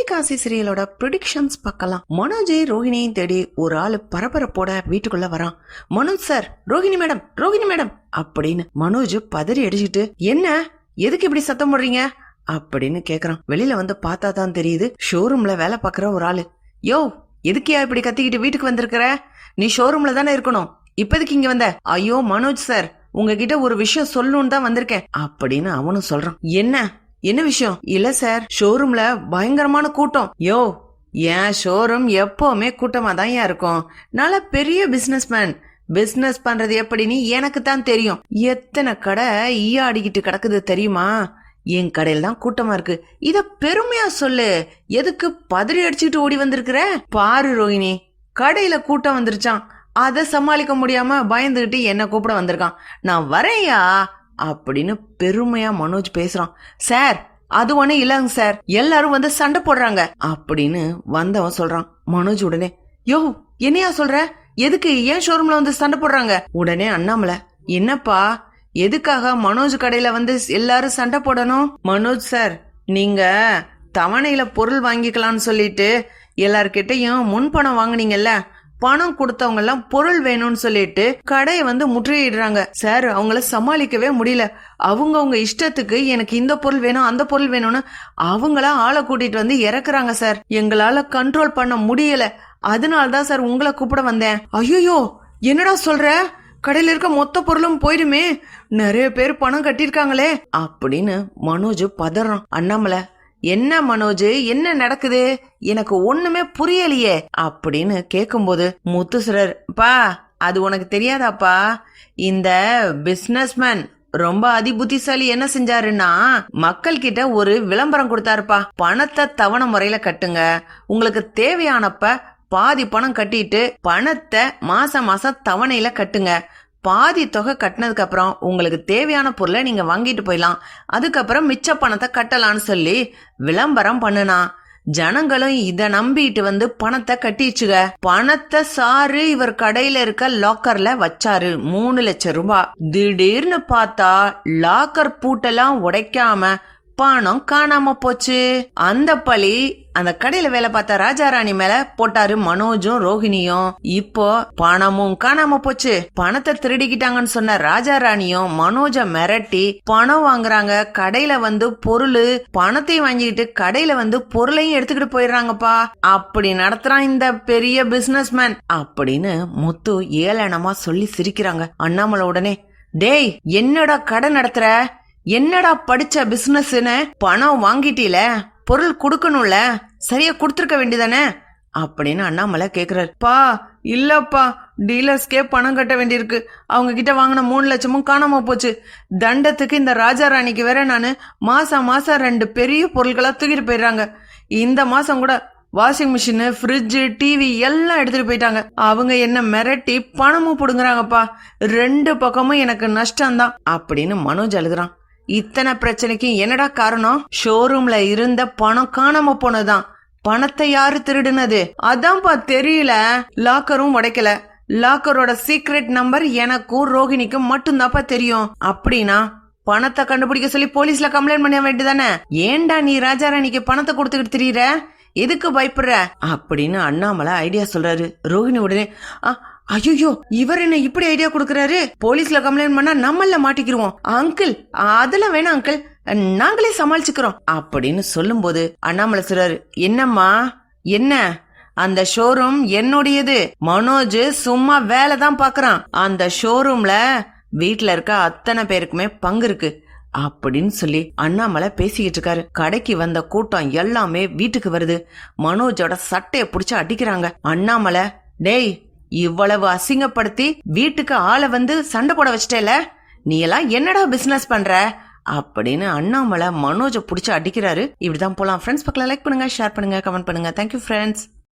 அரைக்காசி சீரியலோட predictions பார்க்கலாம். மனோஜ் ரோஹிணியும் தேடி ஒரு ஆளு பரபரப்போட வீட்டுக்குள்ள வரான். மனோஜ் சார், ரோஹிணி மேடம் அப்படின்னு மனோஜ் பதறி அடிச்சுட்டு, என்ன எதுக்கு இப்படி சத்தம் போடுறீங்க அப்படின்னு கேக்குறான். வெளியில வந்து பார்த்தா தான் தெரியுது ஷோரூம்ல வேலை பாக்குற ஒரு ஆளு. யோ, எதுக்கியா இப்படி கத்திக்கிட்டு வீட்டுக்கு வந்திருக்கிற? நீ ஷோரூம்ல தானே இருக்கணும், இப்போதைக்கு இங்க வந்த? ஐயோ மனோஜ் சார், உங்ககிட்ட ஒரு விஷயம் சொல்லணும்னு தான் வந்திருக்கேன் அப்படின்னு அவனும் சொல்றான். என்ன விஷயம்? இல்ல சார், ஷோரூம்ல பயங்கரமான கூட்டம். யோ, ஏன் ஷோரூம் எப்பவுமே கூட்டமா தான் இருக்கும். நல்ல பெரிய பிசினஸ்மேன், பிசினஸ் பண்றது எப்படின்னு எனக்கு தான் தெரியும். எத்தனை கடை ஈயாடிக்கிட்டு கிடக்குது தெரியுமா? என் கடையில தான் கூட்டமா இருக்கு. இத பெருமையா சொல்லு, எதுக்கு பதறி அடிச்சுக்கிட்டு ஓடி வந்திருக்கிற? பாரு ரோஹிணி, கடையில கூட்டம் வந்துருச்சான், அத சமாளிக்க முடியாம பயந்துகிட்டு என்ன கூப்பிட வந்திருக்கான். நான் வரேயா அப்படின்னு பெருமையா மனோஜ் பேசுறான். சார், அது ஒண்ணு இல்லங்க சார், எல்லாரும் வந்து சண்டை போடுறாங்க அப்படின்னு வந்தவன் சொல்றான். மனோஜ் உடனே, யோ என்னையா சொல்ற? எதுக்கு? ஏன் ஷோரூம்ல வந்து சண்டை போடுறாங்க? உடனே அண்ணாமலை, என்னப்பா எதுக்காக மனோஜ் கடையில வந்து எல்லாரும் சண்டை போடணும்? மனோஜ் சார், நீங்க தவணையில பொருள் வாங்கிக்கலாம்னு சொல்லிட்டு எல்லார்கிட்டையும் முன்பணம் வாங்குனீங்கல்ல, பணம் கொடுத்தவங்க எல்லாம் பொருள் வேணும்னு சொல்லிட்டு கடையை வந்து முற்றுகையிடுறாங்க சார். அவங்கள சமாளிக்கவே முடியல. அவங்க இஷ்டத்துக்கு எனக்கு இந்த பொருள் வேணும் அந்த பொருள் வேணும்னு அவங்களா ஆளை கூட்டிட்டு வந்து இறக்குறாங்க சார். எங்களால கண்ட்ரோல் பண்ண முடியல. அதனாலதான் சார் உங்களை கூப்பிட வந்தேன். ஐயோ, என்னடா சொல்ற? கடையில இருக்க மொத்த பொருளும் போயிடுமே, நிறைய பேர் பணம் கட்டிருக்காங்களே அப்படின்னு மனோஜ் பதறான். அண்ணாமலை, என்ன மனோஜ், என்ன நடக்குது? எனக்கு ஒண்ணுமே புரியலையே அப்படின்னு கேக்கும்போது முத்துசுரர், பா அது உனக்கு தெரியாதாப்பா, இந்த பிசினஸ்மேன் ரொம்ப அதிபுத்திசாலி என்ன செஞ்சாருன்னா, மக்கள் கிட்ட ஒரு விளம்பரம் கொடுத்தாருப்பா. பணத்தை தவணை முறையில கட்டுங்க, உங்களுக்கு தேவையானப்ப பாதி பணம் கட்டிட்டு பணத்தை மாசம் தவணையில கட்டுங்க. பாதி தொகை கட்டினதுக்கு அப்புறம் உங்களுக்கு தேவையான பொருளை நீங்க வாங்கிட்டு போயிடலாம், அதுக்கப்புறம் மிச்ச பணத்தை கட்டலான்னு சொல்லி விளம்பரம் பண்ணுனா. ஜனங்களும் இத நம்பிட்டு வந்து பணத்தை கட்டிச்சுங்க. பணத்தை சாரு இவர் கடையில இருக்க லாக்கர்ல வச்சாரு, 3 லட்சம் ரூபாய். திடீர்னு பார்த்தா லாக்கர் பூட்டெல்லாம் உடைக்காம பணம் காணாம போச்சு. அந்த பழி அந்த கடையில வேலை பார்த்த ராஜாராணி மேல போட்டாரு மனோஜும் ரோஹிணியும். இப்போ பணமும் காணாம போச்சு. பணத்தை திருடிக்கிட்டாங்கன்னு சொன்ன ராஜாராணியும் மனோஜ மிரட்டி பணம் வாங்குறாங்க. கடையில வந்து பொருள், பணத்தையும் வாங்கிட்டு கடையில வந்து பொருளையும் எடுத்துக்கிட்டு போயிடுறாங்கப்பா. அப்படி நடத்துறான் இந்த பெரிய பிசினஸ்மேன் அப்படின்னு முத்து ஏளனமா சொல்லி சிரிக்கிறாங்க. அண்ணாமலை உடனே, டேய் என்னடா கடை நடத்துற, என்னடா படிச்ச பிசினஸ்ன்னு பணம் வாங்கிட்டீல, பொருள் கொடுக்கணும்ல, சரியா கொடுத்துருக்க வேண்டியதானே அப்படின்னு அண்ணாமலை கேக்குறாரு. பா இல்லப்பா, டீலர்ஸ்க்கே பணம் கட்ட வேண்டியிருக்கு. அவங்க கிட்ட வாங்கின 3 லட்சமும் காணாம போச்சு. தண்டத்துக்கு இந்த ராஜாராணிக்கு வேற நானு மாசம் 2 பெரிய பொருட்களா தூக்கிட்டு போயிடுறாங்க. இந்த மாசம் கூட வாஷிங் மிஷின், ஃப்ரிட்ஜ், டிவி எல்லாம் எடுத்துட்டு போயிட்டாங்க. அவங்க என்ன மிரட்டி பணமும் புடுங்குறாங்கப்பா. 2 பக்கமும் எனக்கு நஷ்டம்தான் அப்படின்னு மனோஜ் அழுகுறான். இத்தனை பிரச்சனைக்கு என்னடா காரணம்? ஷோரூம்ல இருந்த பணம் காணாம போனதான். பணத்தை யாரு திருடுனது அதான்ப்பா தெரியல. லாக்கரும் உடைக்கல. லாக்கரோட சீக்ரெட் நம்பர் எனக்கும் ரோஹிணிக்கும் மட்டும்தான்ப்பா தெரியும். அப்படின்னா பணத்தை கண்டுபிடிக்க சொல்லி போலீஸ்ல கம்ப்ளைண்ட் பண்ண வேண்டியதானே? ஏன்டா நீ ராஜாராணிக்கு பணத்தை கொடுத்துக்கிட்டு திரியிற, எதுக்கு பயப்படுற அப்படின்னு அண்ணாமலை ஐடியா சொல்றாரு. ரோஹிணி உடனே, ஐயோ இவர் என்ன இப்படி ஐடியா கொடுக்கறாரு, போலீஸ்ல கம்ப்ளைண்ட் பண்ணா நம்மள மாட்டிக்கிருவோம். அங்கிள் அதெல்லாம் வேணாம் அங்கிள், நாங்களே சமாளிச்சுக்கிறோம் அப்படின்னு சொல்லும் போது அண்ணாமலை சொல்றாரு, என்னம்மா என்ன, அந்த ஷோரூம் என்னுடையது. மனோஜ் சும்மா வேலை தான் பாக்குறான். அந்த ஷோரூம்ல வீட்டுல இருக்க அத்தனை பேருக்குமே பங்கு இருக்கு அப்படின்னு சொல்லி அண்ணாமலை பேசிக்கிட்டு இருக்காரு. கடைக்கு வந்த கூட்டம் எல்லாமே வீட்டுக்கு வருது. மனோஜோட சட்டைய புடிச்சு அடிக்கிறாங்க. அண்ணாமலை, டேய் இவ்வளவு அசிங்கப்படுத்தி வீட்டுக்கு ஆளை வந்து சண்டை போட வச்சிட்டேல, நீ எல்லாம் என்னடா பிசினஸ் பண்ற அப்படின்னு அண்ணாமலை மனோஜை புடிச்சு அடிக்கிறாரு. இப்படிதான் போலாம் ஃப்ரெண்ட்ஸ். பக்கத்துல லைக் பண்ணுங்க, ஷேர் பண்ணுங்க, கமெண்ட் பண்ணுங்க. Thank you friends.